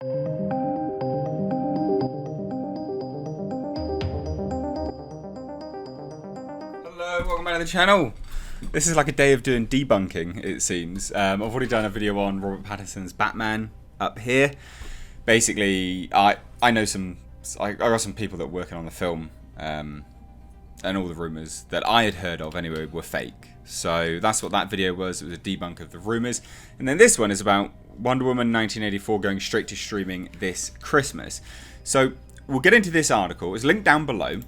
Hello, welcome back to the channel. This is like a day of doing debunking, it seems. I've already done a video on Robert Pattinson's Batman up here. Basically, I know I got some people that are working on the film, and all the rumours that I had heard of anyway were fake. So that's what that video was. It was a debunk of the rumours. And then this one is about Wonder Woman 1984 going straight to streaming this Christmas. So we'll get into this article. It's linked down below.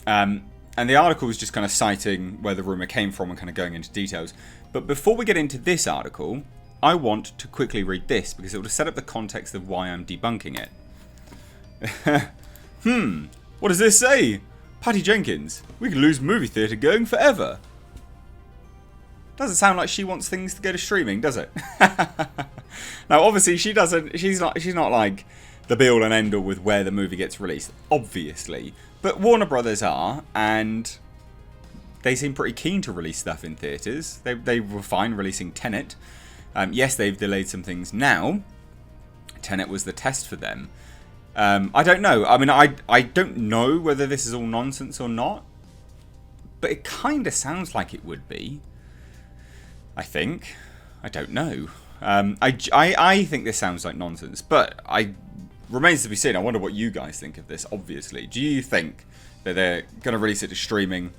And the article is just kind of citing where the rumour came from and kind of going into details. But before we get into this article, I want to quickly read this because it will set up the context of why I'm debunking it. What does this say? Patty Jenkins, we could lose movie theatre going forever. Doesn't sound like she wants things to go to streaming, does it? Now, obviously, she doesn't. She's not like the be all and end all with where the movie gets released, obviously. But Warner Brothers are, and they seem pretty keen to release stuff in theatres. They were fine releasing Tenet. Yes, they've delayed some things now. Tenet was the test for them. I don't know. I mean, I don't know whether this is all nonsense or not, but it kind of sounds like it would be. I think. I don't know. I think this sounds like nonsense, but remains to be seen. I wonder what you guys think of this, obviously. Do you think that they're going to release it to streaming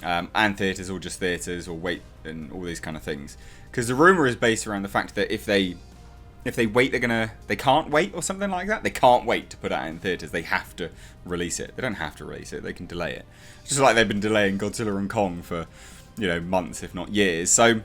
and theatres, or just theatres, or wait, and all these kind of things? Because the rumour is based around the fact that if they wait, they can't wait, or something like that. They can't wait to put it out in theatres. They have to release it. They don't have to release it. They can delay it. Just like they've been delaying Godzilla and Kong for, months, if not years. So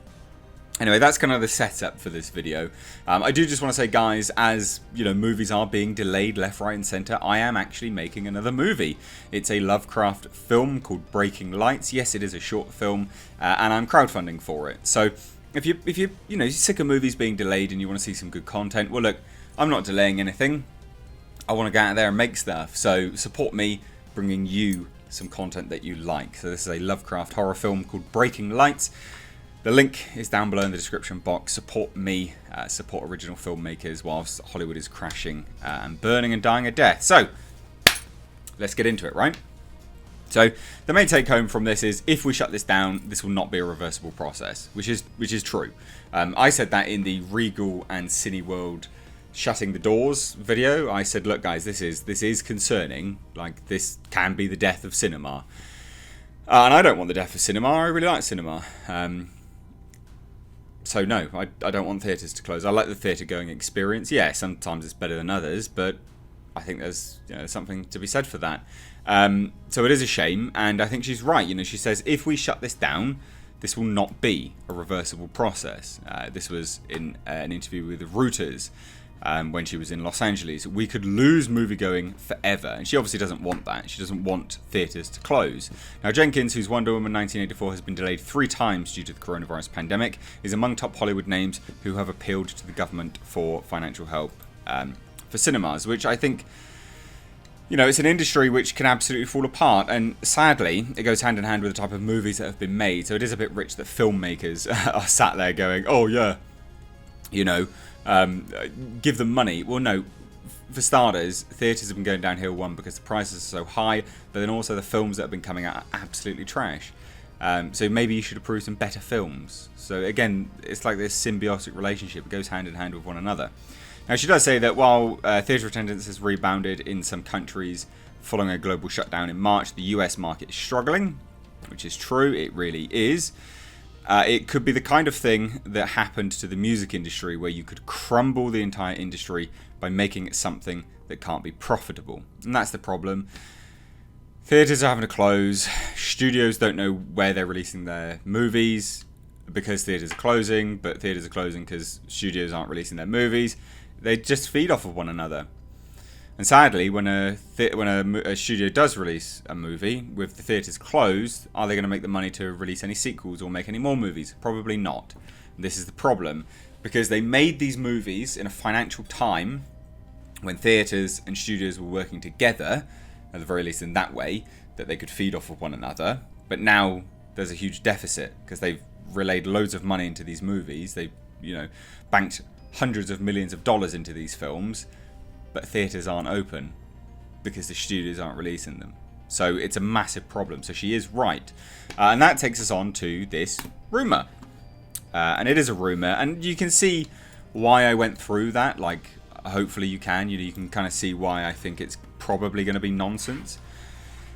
anyway, that's kind of the setup for this video. I do just want to say, guys, as movies are being delayed left, right, and centre, I am actually making another movie. It's a Lovecraft film called Breaking Lights. Yes, it is a short film, and I'm crowdfunding for it. So if you're sick of movies being delayed and you want to see some good content, well, look, I'm not delaying anything. I want to go out there and make stuff. So support me bringing you some content that you like. So this is a Lovecraft horror film called Breaking Lights. The link is down below in the description box. Support me, support original filmmakers whilst Hollywood is crashing and burning and dying a death. So let's get into it, right? So the main take home from this is, if we shut this down, this will not be a reversible process, which is true. I said that in the Regal and Cineworld shutting the doors video. I said, look, guys, this is concerning. Like, this can be the death of cinema, and I don't want the death of cinema. I really like cinema. So no, I don't want theatres to close. I like the theatre going experience. Yeah, sometimes it's better than others, but I think there's something to be said for that. So it is a shame, and I think she's right. She says, if we shut this down, this will not be a reversible process. This was in an interview with Reuters when she was in Los Angeles. We could lose moviegoing forever, and she obviously doesn't want that. She doesn't want theatres to close. Now, Jenkins, whose Wonder Woman 1984 has been delayed 3 times due to the coronavirus pandemic, is among top Hollywood names who have appealed to the government for financial help for cinemas, which I think, it's an industry which can absolutely fall apart, and sadly, it goes hand in hand with the type of movies that have been made. So it is a bit rich that filmmakers are sat there going, oh yeah, give them money. Well, no. For starters, theatres have been going downhill, one, because the prices are so high, but then also the films that have been coming out are absolutely trash. So maybe you should approve some better films. So again, it's like this symbiotic relationship. It goes hand in hand with one another. Now, she does say that while theatre attendance has rebounded in some countries following a global shutdown in March, the US market is struggling, which is true. It really is. It could be the kind of thing that happened to the music industry, where you could crumble the entire industry by making it something that can't be profitable. And that's the problem. Theatres are having to close. Studios don't know where they're releasing their movies because theatres are closing, but theatres are closing because studios aren't releasing their movies. They just feed off of one another. And sadly, when a studio does release a movie with the theatres closed, are they going to make the money to release any sequels or make any more movies? Probably not. And this is the problem, because they made these movies in a financial time when theatres and studios were working together, at the very least in that way, that they could feed off of one another. But now there's a huge deficit because they've relayed loads of money into these movies. They, banked hundreds of millions of dollars into these films. but theatres aren't open because the studios aren't releasing them. So it's a massive problem. So she is right. And that takes us on to this rumour. And it is a rumour. And you can see why I went through that. Like, hopefully you can. You can kind of see why I think it's probably going to be nonsense.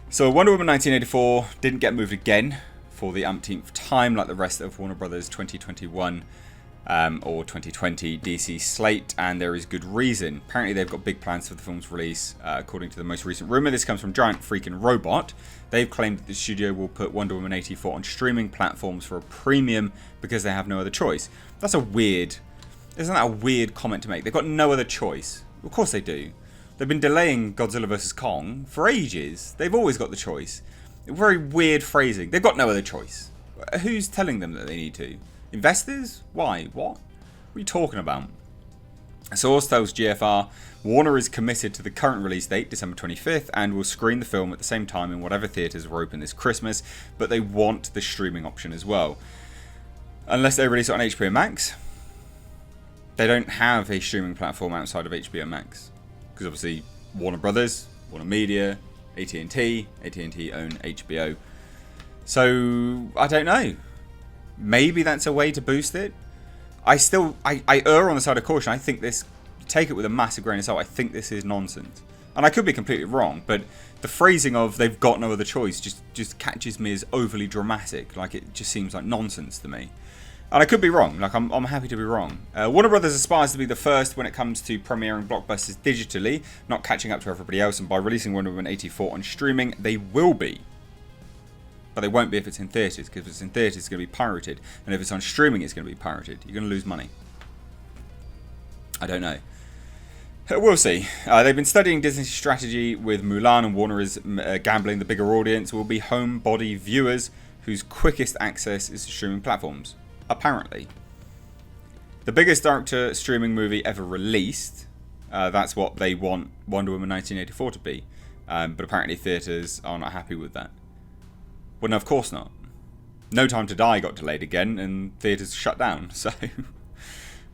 So Wonder Woman 1984 didn't get moved again for the umpteenth time like the rest of Warner Brothers 2021 or 2020 DC slate, and there is good reason. Apparently they've got big plans for the film's release, according to the most recent rumour. This comes from Giant Freaking Robot. They've claimed that the studio will put Wonder Woman 84 on streaming platforms for a premium because they have no other choice. That's isn't that a weird comment to make? They've got no other choice. Of course they do. They've been delaying Godzilla vs. Kong for ages. They've always got the choice. Very weird phrasing. They've got no other choice. Who's telling them that they need to? Investors? Why? What? What are you talking about? A source tells GFR Warner is committed to the current release date, December 25th, and will screen the film at the same time in whatever theatres are open this Christmas, but they want the streaming option as well. Unless they release it on HBO Max. They don't have a streaming platform outside of HBO Max. Because obviously Warner Brothers, Warner Media, AT&T own HBO. So, I don't know. Maybe that's a way to boost it. I err on the side of caution. I think this, take it with a massive grain of salt, I think this is nonsense. And I could be completely wrong, but the phrasing of they've got no other choice just catches me as overly dramatic. Like, it just seems like nonsense to me. And I could be wrong. Like, I'm happy to be wrong. Warner Brothers aspires to be the first when it comes to premiering blockbusters digitally, not catching up to everybody else. And by releasing Wonder Woman 84 on streaming, they will be. But they won't be if it's in theatres, because if it's in theatres, it's going to be pirated. And if it's on streaming, it's going to be pirated. You're going to lose money. I don't know. We'll see. They've been studying Disney's strategy with Mulan, and Warner is gambling the bigger audience will be homebody viewers whose quickest access is to streaming platforms. Apparently. The biggest direct streaming movie ever released, that's what they want Wonder Woman 1984 to be. But apparently theatres are not happy with that. Well, no, of course not. No Time to Die got delayed again, and theatres shut down. So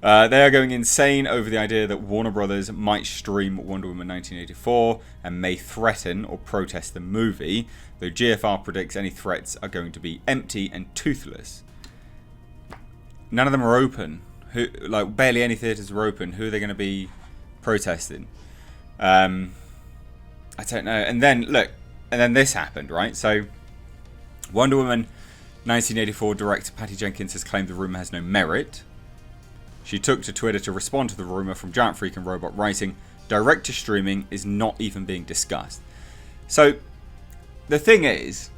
they are going insane over the idea that Warner Brothers might stream Wonder Woman 1984 and may threaten or protest the movie, though GFR predicts any threats are going to be empty and toothless. None of them are open. Barely any theatres are open. Who are they going to be protesting? I don't know. And then this happened, right? So, Wonder Woman 1984 director Patty Jenkins has claimed the rumour has no merit. She took to Twitter to respond to the rumour from Giant Freaking Robot, writing, "Direct to streaming is not even being discussed." So, the thing is,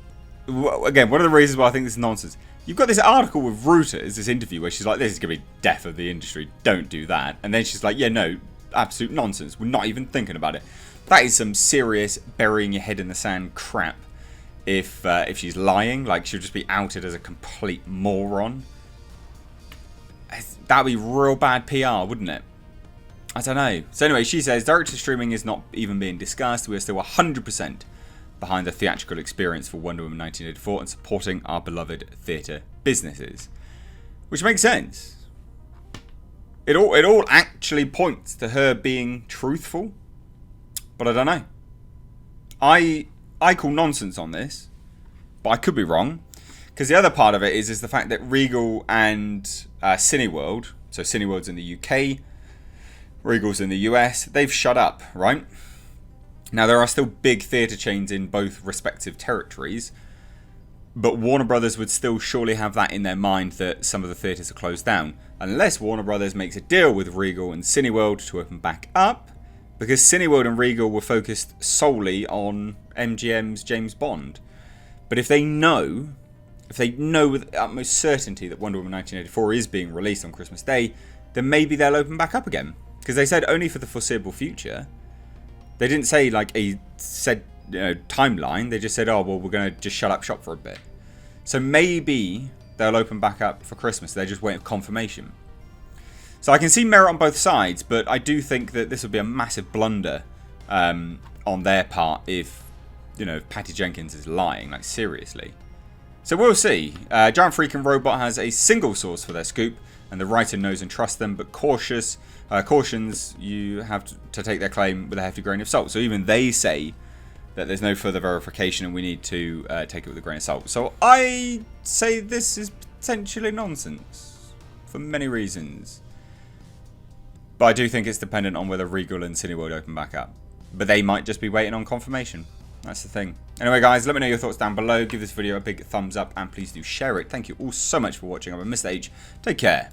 again, one of the reasons why I think this is nonsense. You've got this article with Reuters, this interview where she's like, this is going to be death of the industry, don't do that. And then she's like, yeah, no, absolute nonsense, we're not even thinking about it. That is some serious burying your head in the sand crap. If she's lying, like she'll just be outed as a complete moron. That would be real bad PR, wouldn't it? I don't know. So anyway, she says, direct to streaming is not even being discussed. We are still 100% behind the theatrical experience for Wonder Woman 1984 and supporting our beloved theatre businesses. Which makes sense. It all actually points to her being truthful. But I don't know. I call nonsense on this. But I could be wrong. Because the other part of it is the fact that Regal and Cineworld, so Cineworld's in the UK, Regal's in the US, they've shut up, right? Now, there are still big theatre chains in both respective territories, but Warner Brothers would still surely have that in their mind that some of the theatres are closed down, unless Warner Brothers makes a deal with Regal and Cineworld to open back up, because Cineworld and Regal were focused solely on MGM's James Bond. But if they know with utmost certainty that Wonder Woman 1984 is being released on Christmas Day, then maybe they'll open back up again. Because they said only for the foreseeable future. They didn't say like a said timeline. They just said, oh, well, we're going to just shut up shop for a bit. So maybe they'll open back up for Christmas. They're just waiting for confirmation. So I can see merit on both sides, but I do think that this would be a massive blunder on their part if Patty Jenkins is lying, like seriously. So we'll see. Giant Freaking Robot has a single source for their scoop, and the writer knows and trusts them, but cautions you have to take their claim with a hefty grain of salt. So even they say that there's no further verification and we need to take it with a grain of salt. So I say this is potentially nonsense for many reasons. But I do think it's dependent on whether Regal and Cineworld open back up. But they might just be waiting on confirmation. That's the thing. Anyway, guys, let me know your thoughts down below. Give this video a big thumbs up and please do share it. Thank you all so much for watching. I'm Mr. H. Take care.